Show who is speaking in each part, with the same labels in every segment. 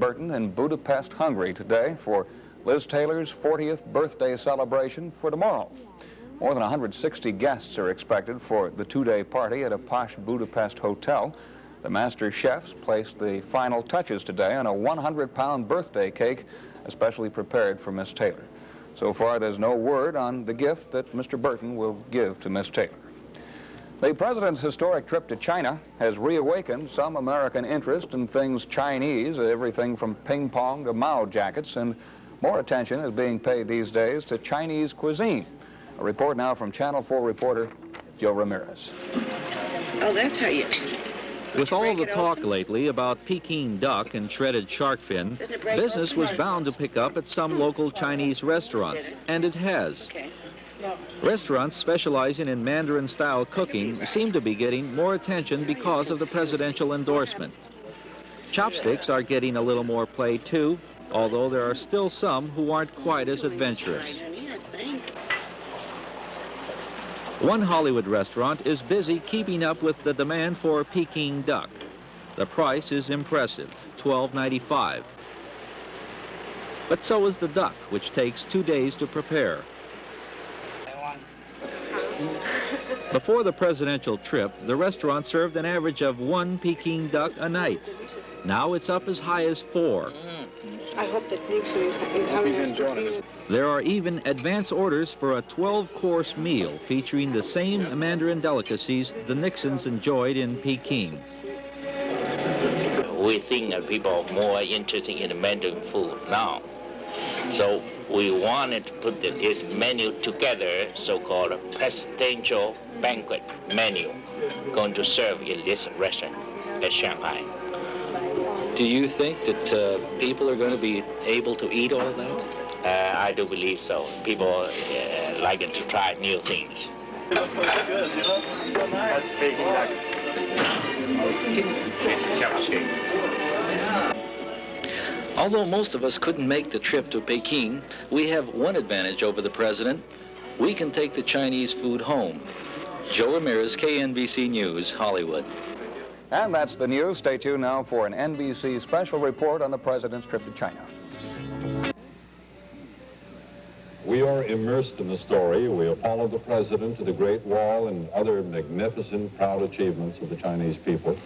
Speaker 1: Burton in Budapest, Hungary today for Liz Taylor's 40th birthday celebration for tomorrow. More than 160 guests are expected for the two-day party at a posh Budapest hotel. The master chefs placed the final touches today on a 100-pound birthday cake especially prepared for Miss Taylor. So far, there's no word on the gift that Mr. Burton will give to Miss Taylor. The president's historic trip to China has reawakened some American interest in things Chinese, everything from ping pong to Mao jackets, and more attention is being paid these days to Chinese cuisine. A report now from Channel 4 reporter Joe Ramirez.
Speaker 2: Oh, that's how you...
Speaker 3: With all the talk lately about Peking duck and shredded shark fin, business was bound to pick up at some local Chinese restaurants, and it has. Restaurants specializing in Mandarin-style cooking seem to be getting more attention because of the presidential endorsement. Chopsticks are getting a little more play too, although there are still some who aren't quite as adventurous. One Hollywood restaurant is busy keeping up with the demand for Peking duck. The price is impressive, $12.95. But so is the duck, which takes 2 days to prepare. Before the presidential trip, the restaurant served an average of 1 Peking duck a night. Now it's up as high as 4.
Speaker 2: I hope that Nixion is enjoying.
Speaker 3: There are even advance orders for a 12-course meal featuring the same Mandarin delicacies the Nixions enjoyed in Peking.
Speaker 4: We think that people are more interested in the Mandarin food now. So we wanted to put this menu together, so-called presidential banquet menu, going to serve in this restaurant at Shanghai.
Speaker 5: Do you think that people are going to be able to eat all that?
Speaker 4: I do believe so. People like to try new things.
Speaker 6: Good, you know? That's Peking Duck.
Speaker 5: Although most of us couldn't make the trip to Peking, we have one advantage over the president. We can take the Chinese food home. Joe Ramirez, KNBC News, Hollywood.
Speaker 1: And that's the news. Stay tuned now for an NBC special report on the president's trip to China.
Speaker 7: We are immersed in the story. We have followed the president to the Great Wall and other magnificent, proud achievements of the Chinese people.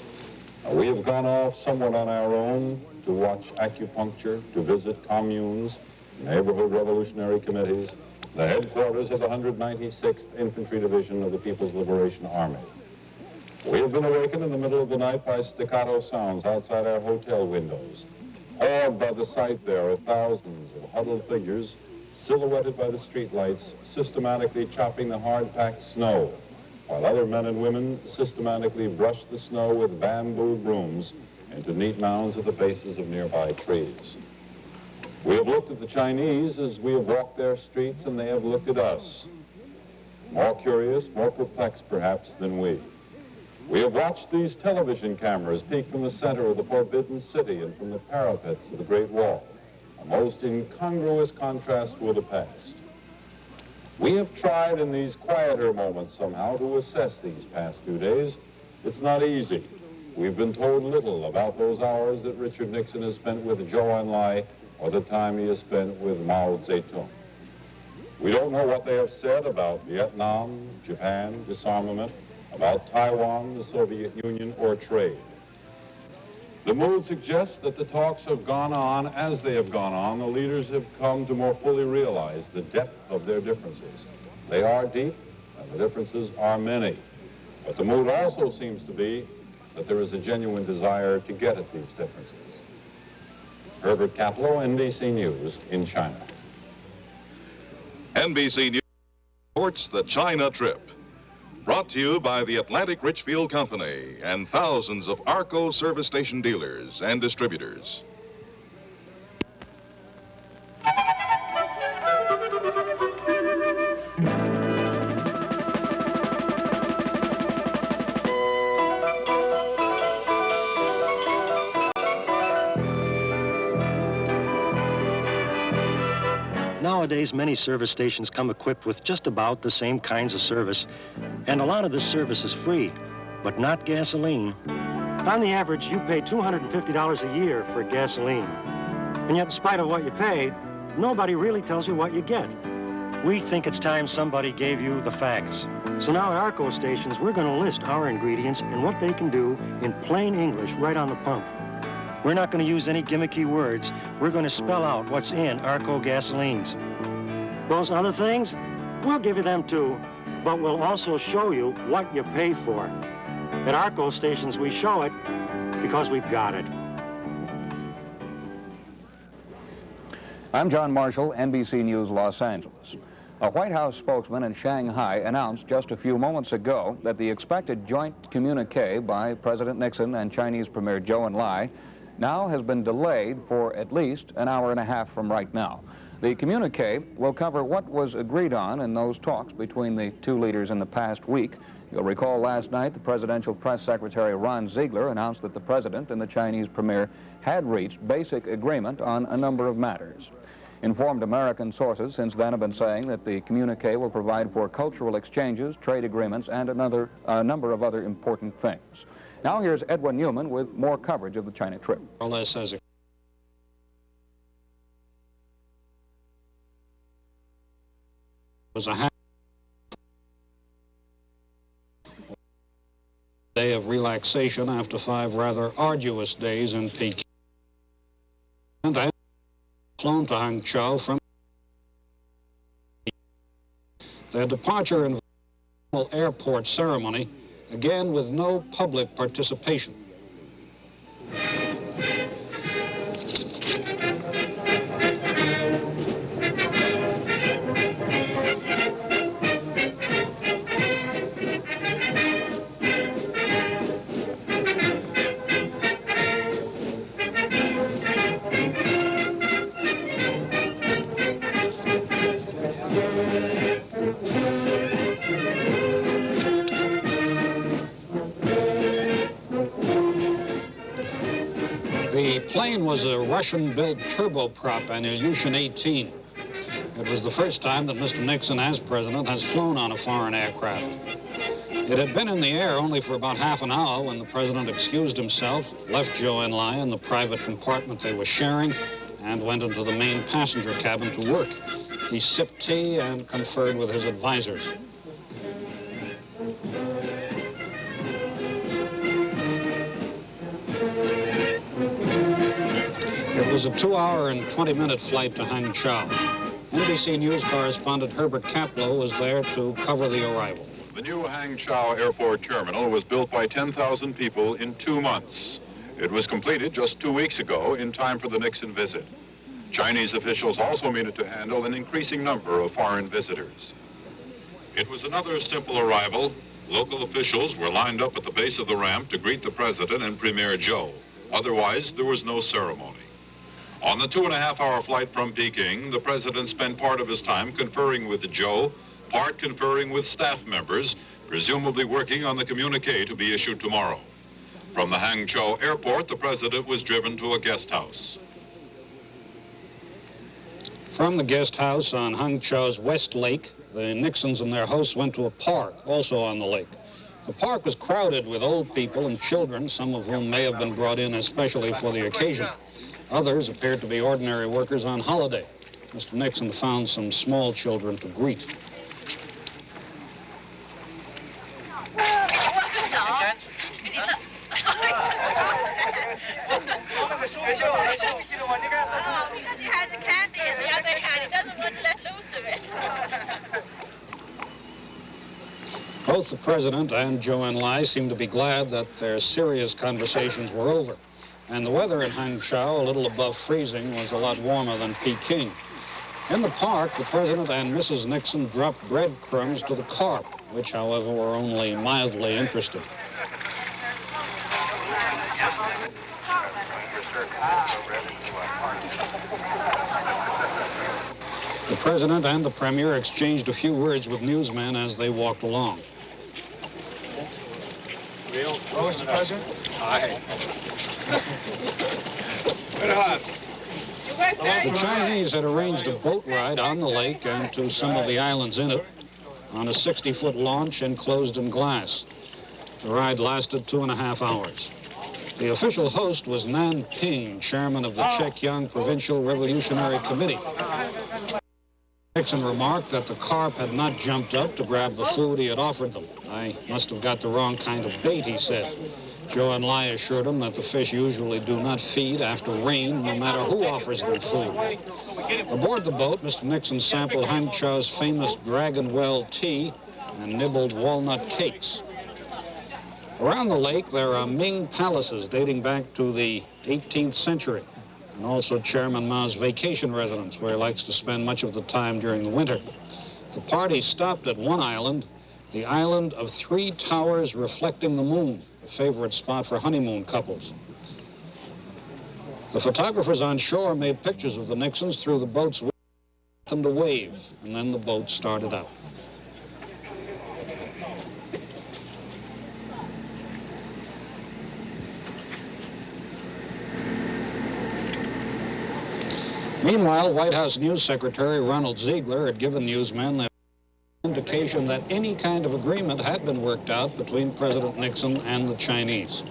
Speaker 7: We have gone off somewhat on our own to watch acupuncture, to visit communes, neighborhood revolutionary committees, the headquarters of the 196th Infantry Division of the People's Liberation Army. We have been awakened in the middle of the night by staccato sounds outside our hotel windows. Awed by the sight there of thousands of huddled figures silhouetted by the streetlights, systematically chopping the hard-packed snow, while other men and women systematically brush the snow with bamboo brooms into neat mounds at the bases of nearby trees. We have looked at the Chinese as we have walked their streets, and they have looked at us. More curious, more perplexed, perhaps, than we. We have watched these television cameras peek from the center of the Forbidden City and from the parapets of the Great Wall, a most incongruous contrast with the past. We have tried in these quieter moments somehow to assess these past few days. It's not easy. We've been told little about those hours that Richard Nixon has spent with Zhou Enlai or the time he has spent with Mao Zedong. We don't know what they have said about Vietnam, Japan, disarmament, about Taiwan, the Soviet Union, or trade. The mood suggests that the talks have gone on as they have gone on. The leaders have come to more fully realize the depth of their differences. They are deep, and the differences are many. But the mood also seems to be that there is a genuine desire to get at these differences. Herbert Kaplow, NBC News in China.
Speaker 8: NBC News reports the China trip. Brought to you by the Atlantic Richfield Company and thousands of ARCO service station dealers and distributors.
Speaker 9: Nowadays, many service stations come equipped with just about the same kinds of service, and a lot of this service is free, but not gasoline. On the average, you pay $250 a year for gasoline. And yet, in spite of what you pay, nobody really tells you what you get. We think it's time somebody gave you the facts. So now at ARCO stations, we're going to list our ingredients and what they can do in plain English right on the pump. We're not going to use any gimmicky words. We're going to spell out what's in ARCO gasolines. Those other things, we'll give you them too, but we'll also show you what you pay for. At ARCO stations, we show it because we've got it.
Speaker 1: I'm John Marshall, NBC News, Los Angeles. A White House spokesman in Shanghai announced just a few moments ago that the expected joint communique by President Nixon and Chinese Premier Zhou Enlai now has been delayed for at least an hour and a half from right now. The communique will cover what was agreed on in those talks between the two leaders in the past week. You'll recall last night the presidential press secretary Ron Ziegler announced that the president and the Chinese premier had reached basic agreement on a number of matters. Informed American sources since then have been saying that the communique will provide for cultural exchanges, trade agreements, and a number of other important things. Now here's Edwin Newman with more coverage of the China trip.
Speaker 10: Was a day of relaxation after 5 rather arduous days in Peking. And I flown to Hangzhou from their departure in the airport ceremony, again with no public participation. The plane was a Russian-built turboprop, an Ilyushin 18. It was the first time that Mr. Nixon, as president, has flown on a foreign aircraft. It had been in the air only for about half an hour when the president excused himself, left Zhou Enlai in the private compartment they were sharing, and went into the main passenger cabin to work. He sipped tea and conferred with his advisors. It was a 2-hour and 20-minute flight to Hangzhou. NBC News correspondent Herbert Kaplow was there to cover the arrival.
Speaker 8: The new Hangzhou Airport Terminal was built by 10,000 people in 2 months. It was completed just 2 weeks ago in time for the Nixion visit. Chinese officials also needed to handle an increasing number of foreign visitors. It was another simple arrival. Local officials were lined up at the base of the ramp to greet the president and Premier Zhou. Otherwise, there was no ceremony. On the 2.5-hour flight from Peking, the president spent part of his time conferring with Zhou, part conferring with staff members, presumably working on the communique to be issued tomorrow. From the Hangzhou airport, the president was driven to a guest house.
Speaker 10: From the guest house on Hangzhou's West Lake, the Nixons and their hosts went to a park, also on the lake. The park was crowded with old people and children, some of whom may have been brought in especially for the occasion. Others appeared to be ordinary workers on holiday. Mr. Nixon found some small children to greet. Both the president and Zhou Enlai seemed to be glad that their serious conversations were over. And the weather in Hangzhou, a little above freezing, was a lot warmer than Peking. In the park, the president and Mrs. Nixon dropped breadcrumbs to the carp, which, however, were only mildly interested. The president and the premier exchanged a few words with newsmen as they walked along.
Speaker 6: Hello, Mr. President. Hi.
Speaker 10: The Chinese had arranged a boat ride on the lake and to some of the islands in it on a 60-foot launch enclosed in glass. The ride lasted 2.5 hours. The official host was Nan Ping, chairman of the Chekyang Provincial Revolutionary Committee. Nixon remarked that the carp had not jumped up to grab the food he had offered them. I must have got the wrong kind of bait, he said. Zhou Enlai assured him that the fish usually do not feed after rain, no matter who offers them food. Aboard the boat, Mr. Nixon sampled Hangzhou's famous Dragon Well tea and nibbled walnut cakes. Around the lake, there are Ming palaces dating back to the 18th century, and also Chairman Mao's vacation residence, where he likes to spend much of the time during the winter. The party stopped at one island, the island of 3 towers reflecting the moon, a favorite spot for honeymoon couples. The photographers on shore made pictures of the Nixons through the boat's window, them to wave, and then the boat started out. Meanwhile, White House News Secretary Ronald Ziegler had given newsmen the indication that any kind of agreement had been worked out between President Nixon and the Chinese.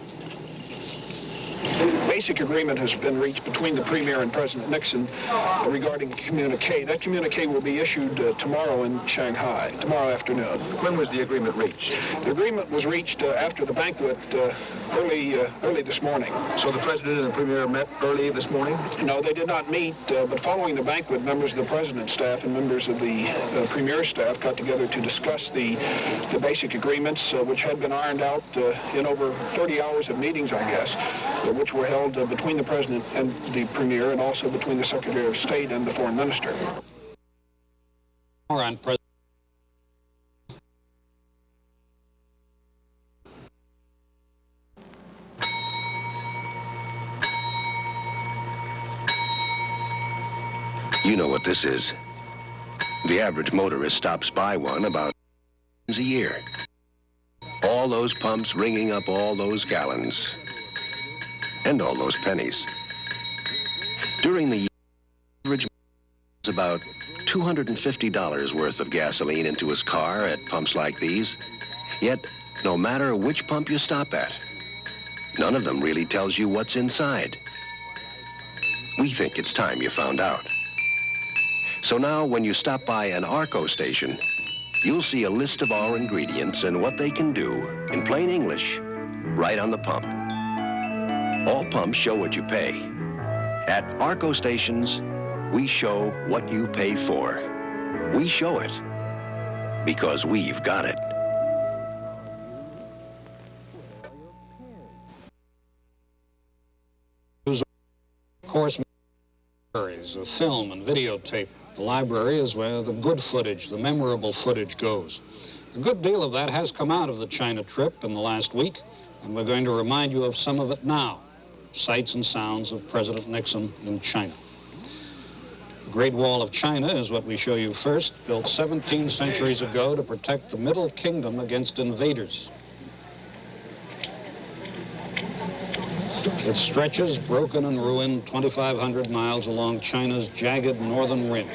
Speaker 11: A basic agreement has been reached between the Premier and President Nixon regarding a communique. That communique will be issued tomorrow in Shanghai, tomorrow afternoon.
Speaker 12: When was the agreement reached?
Speaker 11: The agreement was reached after the banquet early this morning.
Speaker 12: So the President and the Premier met early this morning?
Speaker 11: No, they did not meet, but following the banquet, members of the President's staff and members of the Premier's staff got together to discuss the basic agreements, which had been ironed out in over 30 hours of meetings, I guess, which were held between the President and the Premier, and also between the Secretary of State and the Foreign Minister.
Speaker 10: On President.
Speaker 13: You know what this is. The average motorist stops by one about a year. All those pumps ringing up all those gallons. And all those pennies. During the year, average is about $250 worth of gasoline into his car at pumps like these. Yet, no matter which pump you stop at, none of them really tells you what's inside. We think it's time you found out. So now, when you stop by an Arco station, you'll see a list of our ingredients and what they can do, in plain English, right on the pump. All pumps show what you pay. At Arco stations, we show what you pay for. We show it because we've got it.
Speaker 10: Of course, libraries of film and videotape. The library is where the good footage, the memorable footage goes. A good deal of that has come out of the China trip in the last week, and we're going to remind you of some of it now. Sights and sounds of President Nixon in China. The Great Wall of China is what we show you first, built 17 centuries ago to protect the Middle Kingdom against invaders. It stretches, broken and ruined, 2,500 miles along China's jagged northern rim.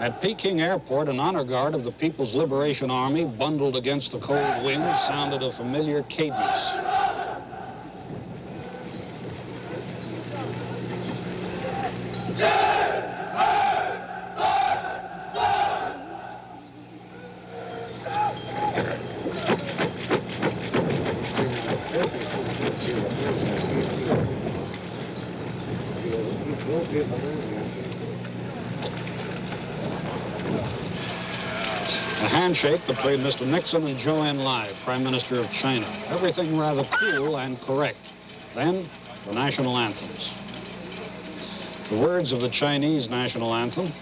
Speaker 10: At Peking Airport, an honor guard of the People's Liberation Army, bundled against the cold wind, sounded a familiar cadence. A handshake between Mr. Nixon and Zhou Enlai, Prime Minister of China. Everything rather cool and correct. Then, the national anthems. The words of the Chinese national anthem.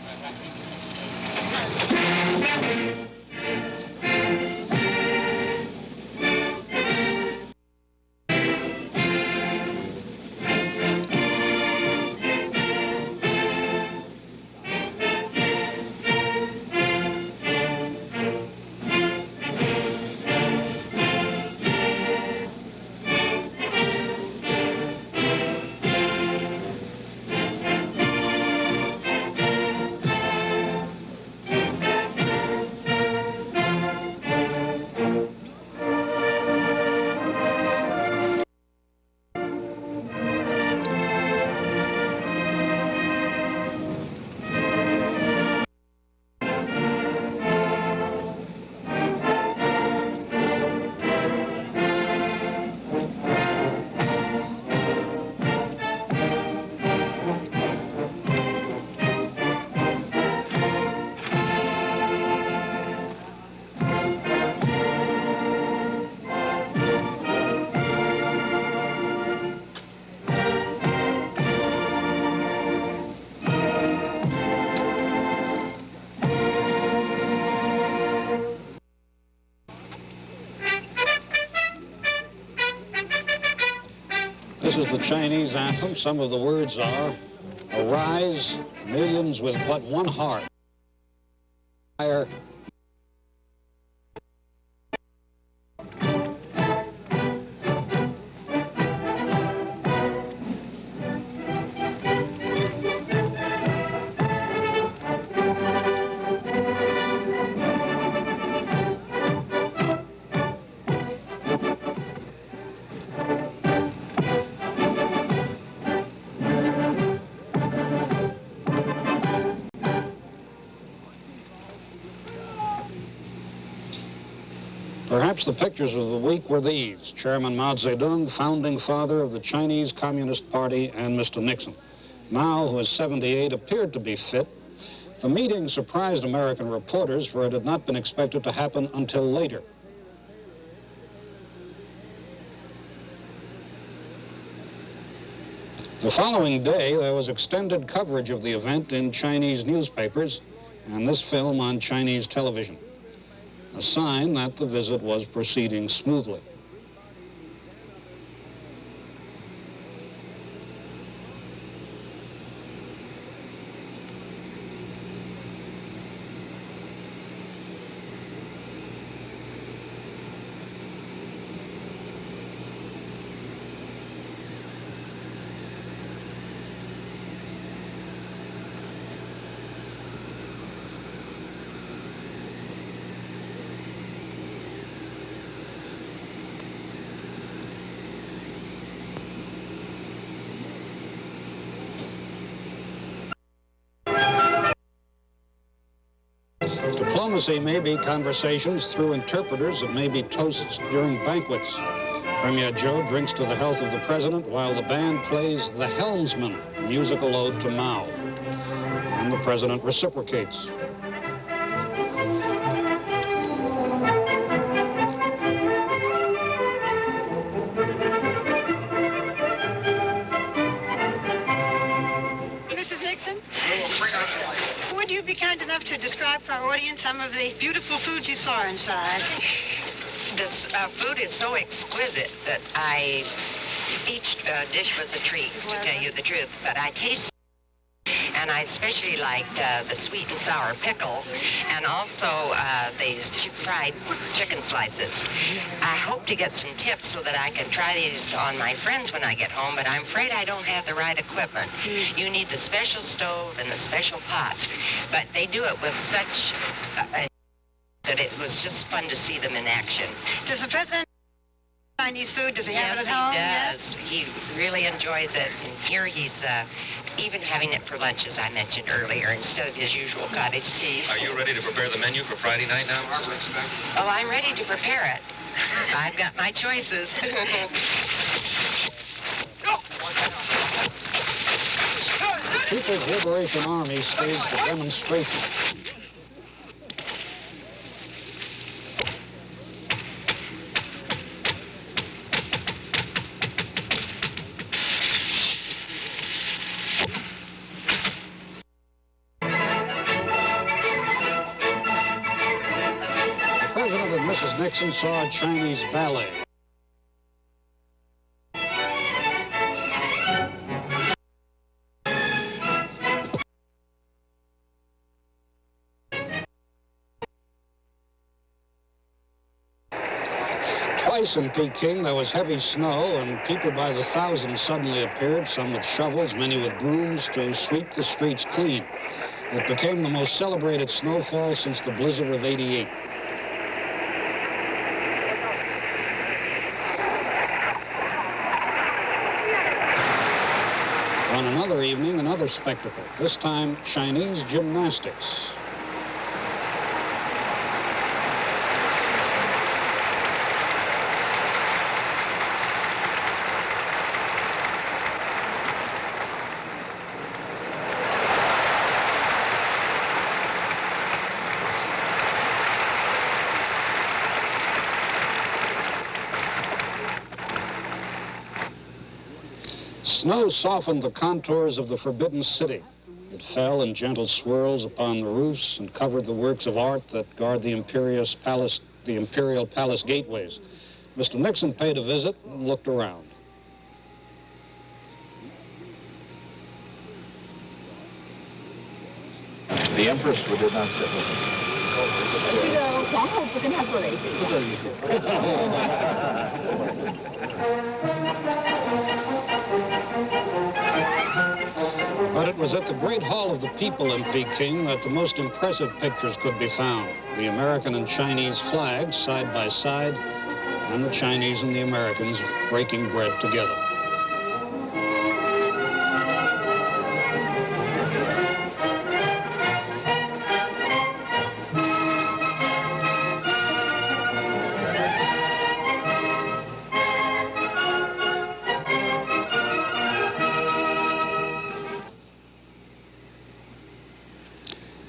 Speaker 10: is the Chinese anthem. Some of the words are, arise, millions with but one heart. Fire. Perhaps the pictures of the week were these: Chairman Mao Zedong, founding father of the Chinese Communist Party, and Mr. Nixon. Mao, who was 78, appeared to be fit. The meeting surprised American reporters, for it had not been expected to happen until later. The following day, there was extended coverage of the event in Chinese newspapers and this film on Chinese television, a sign that the visit was proceeding smoothly. Diplomacy may be conversations through interpreters. It may be toasts during banquets. Premier Joe drinks to the health of the president while the band plays The Helmsman, a musical ode to Mao. And the president reciprocates.
Speaker 2: Mrs. Nixon? Would you be kind enough to describe for our audience some of the beautiful foods you saw inside?
Speaker 14: This food is so exquisite that each dish was a treat, to tell you the truth. But I tasted, and I especially liked the sweet and sour pickle, and also the fried chicken slices. I hope to get some tips so that I can try these on my friends when I get home, but I'm afraid I don't have the right equipment. You need the special stove and the special pots, but they do it with such that it was just fun to see them in action.
Speaker 2: Does the president Chinese food? Does he have it at home?
Speaker 14: Yes, he does. He really enjoys it. And here he's even having it for lunch, as I mentioned earlier, instead of his usual cottage cheese.
Speaker 15: Are you ready to prepare the menu for Friday night now?
Speaker 14: Oh, I'm ready to prepare it. I've got my choices.
Speaker 10: The People's Liberation Army staged a demonstration. Mrs. Nixon saw a Chinese ballet. Twice in Peking there was heavy snow, and people by the thousands suddenly appeared, some with shovels, many with brooms, to sweep the streets clean. It became the most celebrated snowfall since the blizzard of '88. On another evening, another spectacle, this time Chinese gymnastics. Snow softened the contours of the Forbidden City. It fell in gentle swirls upon the roofs and covered the works of art that guard the Imperial Palace gateways. Mr. Nixon paid a visit and looked around.
Speaker 12: The Empress did not sit with him.
Speaker 10: But it was at the Great Hall of the People in Peking that the most impressive pictures could be found. The American and Chinese flags side by side, and the Chinese and the Americans breaking bread together.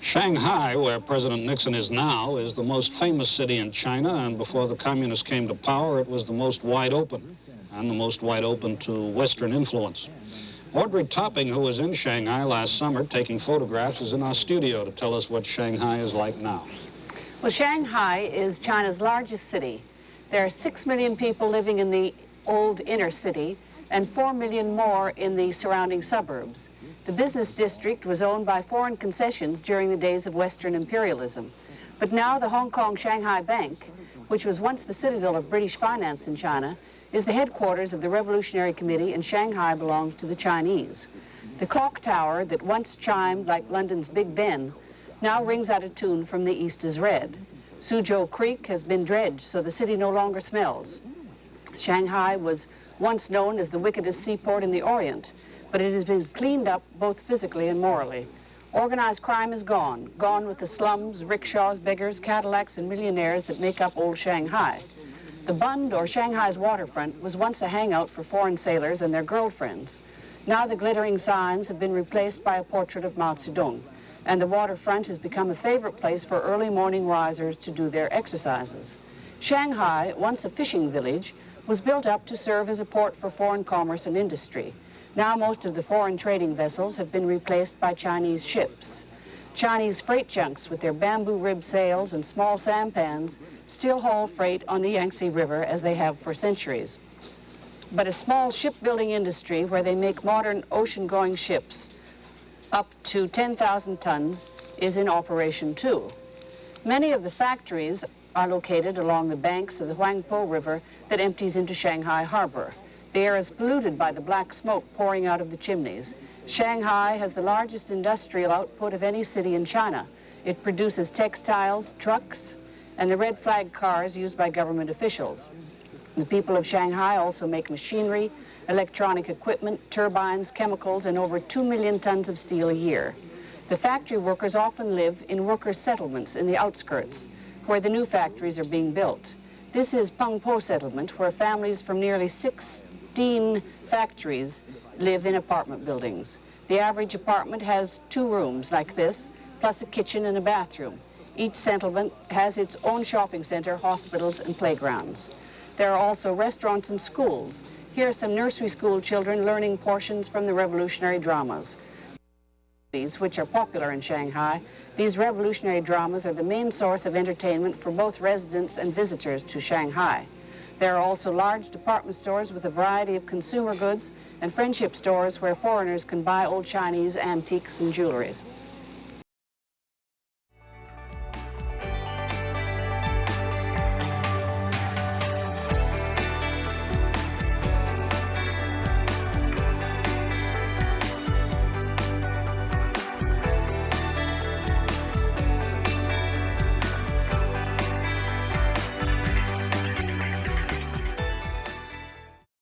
Speaker 10: Shanghai, where President Nixon is now, is the most famous city in China, and before the communists came to power, it was the most wide open, and the most wide open to Western influence. Audrey Topping, who was in Shanghai last summer taking photographs, is in our studio to tell us what Shanghai is like now.
Speaker 16: Well, Shanghai is China's largest city. There are 6 million people living in the old inner city and 4 million more in the surrounding suburbs. The business district was owned by foreign concessions during the days of Western imperialism. But now the Hong Kong Shanghai Bank, which was once the citadel of British finance in China, is the headquarters of the Revolutionary Committee, and Shanghai belongs to the Chinese. The clock tower that once chimed like London's Big Ben now rings out a tune from the east is red. Suzhou Creek has been dredged so the city no longer smells. Shanghai was once known as the wickedest seaport in the Orient, but it has been cleaned up both physically and morally. Organized crime is gone with the slums, rickshaws, beggars, Cadillacs, and millionaires that make up old Shanghai. The Bund, or Shanghai's waterfront, was once a hangout for foreign sailors and their girlfriends. Now the glittering signs have been replaced by a portrait of Mao Zedong, and the waterfront has become a favorite place for early morning risers to do their exercises. Shanghai, once a fishing village, was built up to serve as a port for foreign commerce and industry. Now most of the foreign trading vessels have been replaced by Chinese ships. Chinese freight junks with their bamboo-ribbed sails and small sampans still haul freight on the Yangtze River as they have for centuries. But a small shipbuilding industry where they make modern ocean-going ships up to 10,000 tons is in operation too. Many of the factories are located along the banks of the Huangpu River that empties into Shanghai Harbor. The air is polluted by the black smoke pouring out of the chimneys. Shanghai has the largest industrial output of any city in China. It produces textiles, trucks, and the red flag cars used by government officials. The people of Shanghai also make machinery, electronic equipment, turbines, chemicals, and over 2 million tons of steel a year. The factory workers often live in worker settlements in the outskirts, where the new factories are being built. This is Pengpo settlement, where families from nearly 16 factories live in apartment buildings. The average apartment has 2 rooms like this, plus a kitchen and a bathroom. Each settlement has its own shopping center, hospitals, and playgrounds. There are also restaurants and schools. Here are some nursery school children learning portions from the revolutionary dramas. These, which are popular in Shanghai, these revolutionary dramas are the main source of entertainment for both residents and visitors to Shanghai. There are also large department stores with a variety of consumer goods and friendship stores where foreigners can buy old Chinese antiques and jewelry.